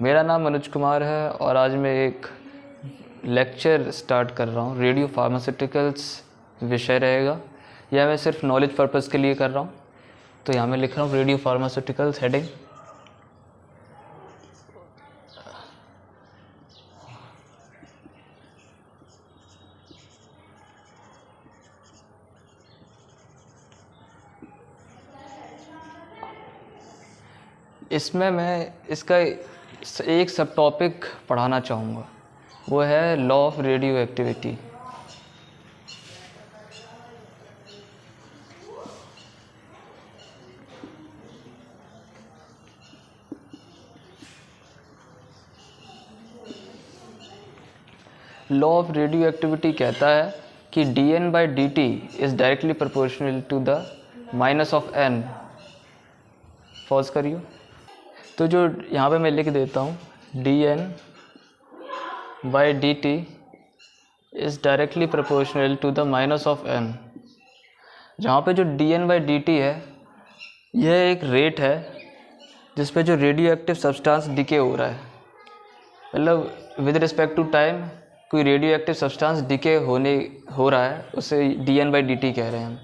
मेरा नाम मनोज कुमार है और आज मैं एक लेक्चर स्टार्ट कर रहा हूँ। रेडियो फार्मास्यूटिकल्स विषय रहेगा। यह मैं सिर्फ नॉलेज पर्पज़ के लिए कर रहा हूँ। तो यहाँ मैं लिख रहा हूँ रेडियो फार्मास्यूटिकल्स हेडिंग। इसमें मैं इसका एक सब टॉपिक पढ़ाना चाहूँगा, वो है law of radioactivity. Law of radioactivity कहता है कि dN/dt is directly proportional to the minus of n। Pause करिए। तो जो यहाँ पे मैं लिख देता हूँ dN/dt is directly proportional to the minus of n। जहाँ पे जो dN/dt है यह एक रेट है जिस पे जो रेडियो एक्टिव सब्सटेंस डिके हो रहा है। मतलब विद रिस्पेक्ट टू टाइम कोई रेडियो एक्टिव सब्सटेंस डिके हो रहा है, उसे dN/dt कह रहे हैं हम।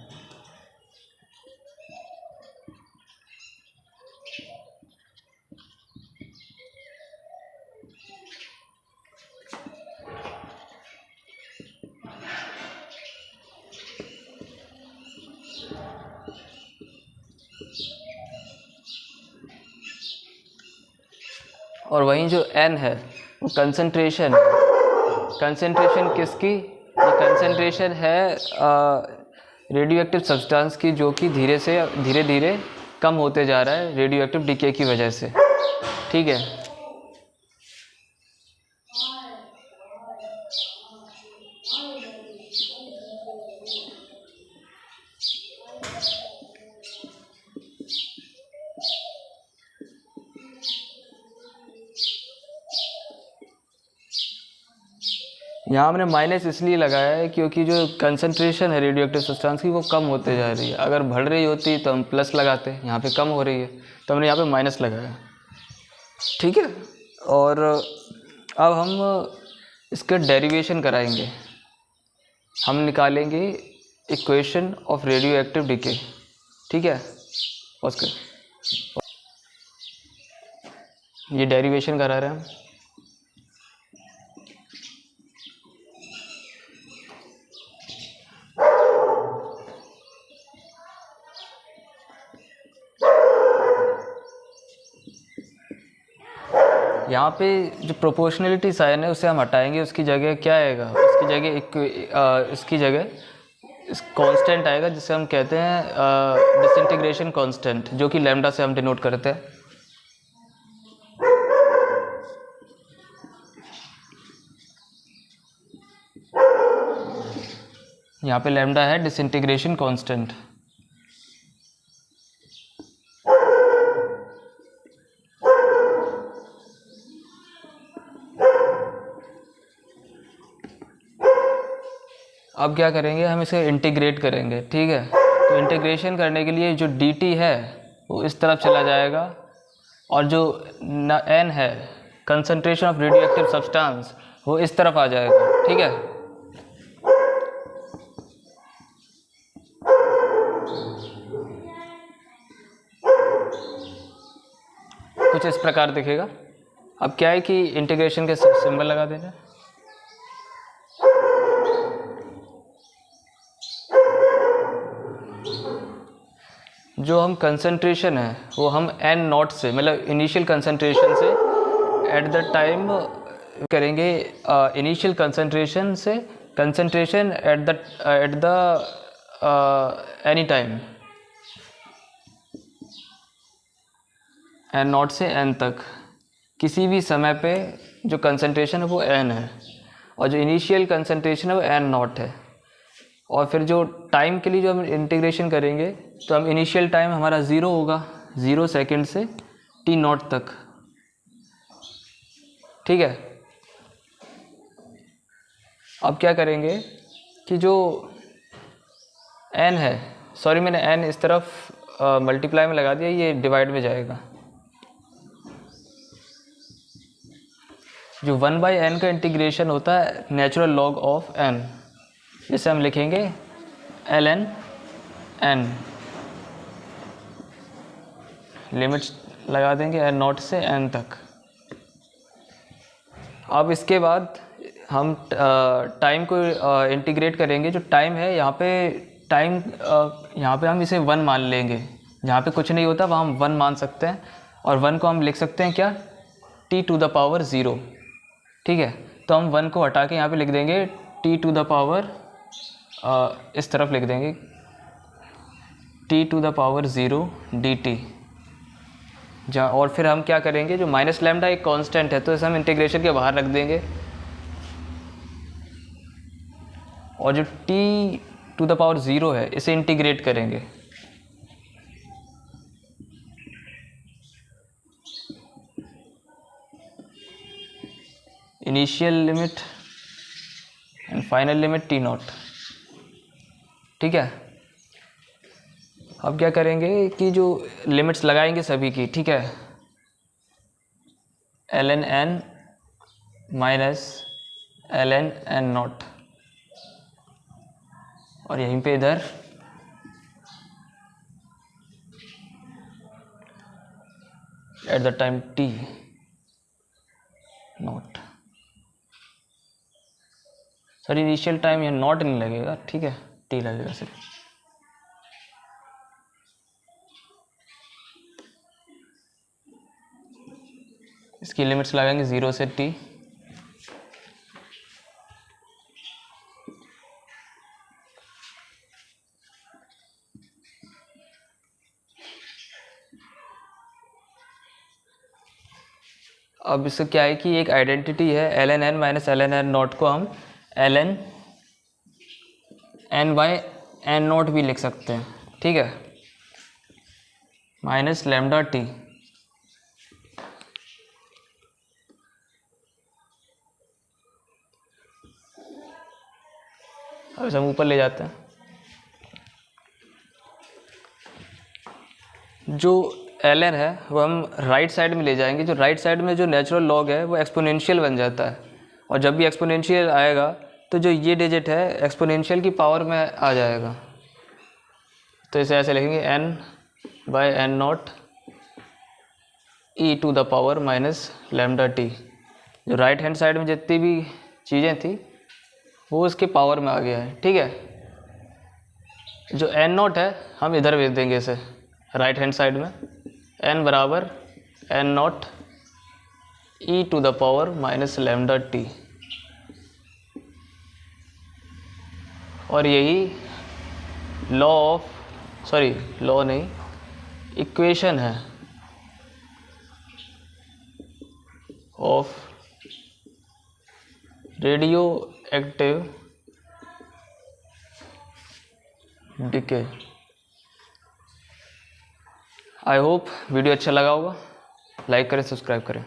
और वहीं जो n है वो कंसंट्रेशन किसकी? ये कंसंट्रेशन है रेडियो एक्टिव सब्सटेंस की, जो कि धीरे धीरे कम होते जा रहा है रेडियो एक्टिव डिके की वजह से। ठीक है। यहाँ हमने माइनस इसलिए लगाया है क्योंकि जो कंसंट्रेशन है रेडियो एक्टिव सब्सटेंस की वो कम होते जा रही है। अगर बढ़ रही होती तो हम प्लस लगाते, यहाँ पे कम हो रही है तो हमने यहाँ पे माइनस लगाया। ठीक है। और अब हम इसके डेरिवेशन कराएंगे। हम निकालेंगे equation of radio active decay. ठीक है। उसके ये डेरिवेशन करा रहे हैं हम। यहाँ पे जो प्रोपोर्शनलिटी साइन है उसे हम हटाएंगे। उसकी जगह क्या आएगा? इसकी जगह इस कांस्टेंट आएगा जिसे हम कहते हैं डिसइंटीग्रेशन कांस्टेंट, जो कि लैम्डा से हम डिनोट करते हैं। यहाँ पे लैम्डा है डिसइंटीग्रेशन कांस्टेंट। अब क्या करेंगे? हम इसे इंटीग्रेट करेंगे। ठीक है। तो इंटीग्रेशन करने के लिए जो dt है वो इस तरफ चला जाएगा और जो n है concentration of radio active substance वो इस तरफ आ जाएगा। ठीक है। कुछ इस प्रकार दिखेगा। अब क्या है कि इंटीग्रेशन के सिंबल लगा देना। जो हम कंसंट्रेशन है वो हम n0 से, मतलब इनिशियल कंसंट्रेशन से एट द टाइम करेंगे। इनिशियल कंसंट्रेशन से concentration at the any time n0 से n तक किसी भी समय पे जो कंसंट्रेशन है वो n है और जो इनिशियल कंसंट्रेशन है वो n0 है। और फिर जो टाइम के लिए जो हम इंटीग्रेशन करेंगे तो हम इनिशियल टाइम हमारा 0 होगा, 0 सेकेंड से t0 तक। ठीक है। अब क्या करेंगे कि जो n है, सॉरी मैंने n इस तरफ मल्टीप्लाई में लगा दिया, ये डिवाइड में जाएगा। जो 1/n का इंटीग्रेशन होता है नेचुरल लॉग ऑफ n, जैसे हम लिखेंगे ln n, लिमिट्स लगा देंगे n0 से n तक। अब इसके बाद हम टाइम को इंटीग्रेट करेंगे। जो टाइम है यहाँ पे यहाँ पे हम इसे 1 मान लेंगे, जहाँ पे कुछ नहीं होता वहाँ हम 1 मान सकते हैं, और 1 को हम लिख सकते हैं क्या, t⁻0। ठीक है, तो हम 1 को हटा के यहाँ पे लिख देंगे t⁻, इस तरफ लिख देंगे t⁻0 dt। जहाँ और फिर हम क्या करेंगे, जो माइनस लैम्डा एक कांस्टेंट है तो इसे हम इंटीग्रेशन के बाहर रख देंगे, और जो t⁻0 है इसे इंटीग्रेट करेंगे। Initial limit and final limit t0। ठीक है, अब क्या करेंगे कि जो लिमिट्स लगाएंगे सभी की, ठीक है, ln n minus ln n0, और यहीं पे इधर at the time t0, sorry initial time ये नॉट नहीं लगेगा, ठीक है, t लगेगा सिर्फ। इसकी लिमिट्स लगाएंगे 0 से t, अब इससे क्या है कि एक आइडेंटिटी है ln n minus ln n0 को हम ln n/n0 भी लिख सकते हैं। ठीक है, माइनस लैम्डा t। अब इसे हम ऊपर ले जाते हैं। जो ln है वो हम राइट साइड में ले जाएंगे। जो राइट साइड में जो नेचुरल लॉग है वो एक्सपोनेंशियल बन जाता है, और जब भी एक्सपोनेंशियल आएगा तो जो ये डिजिट है एक्सपोनेंशियल की पावर में आ जाएगा। तो इसे ऐसे लिखेंगे n/n0 e⁻ minus lambda t। जो राइट हैंड साइड में जितनी भी चीज़ें थी वो इसके पावर में आ गया है। ठीक है, जो n0 है हम इधर भेज देंगे इसे राइट हैंड साइड में, n बराबर n0 e⁻ minus lambda t। और यही इक्वेशन है of radio active decay. I hope video अच्छा लगा होगा। लाइक करें, सब्सक्राइब करें।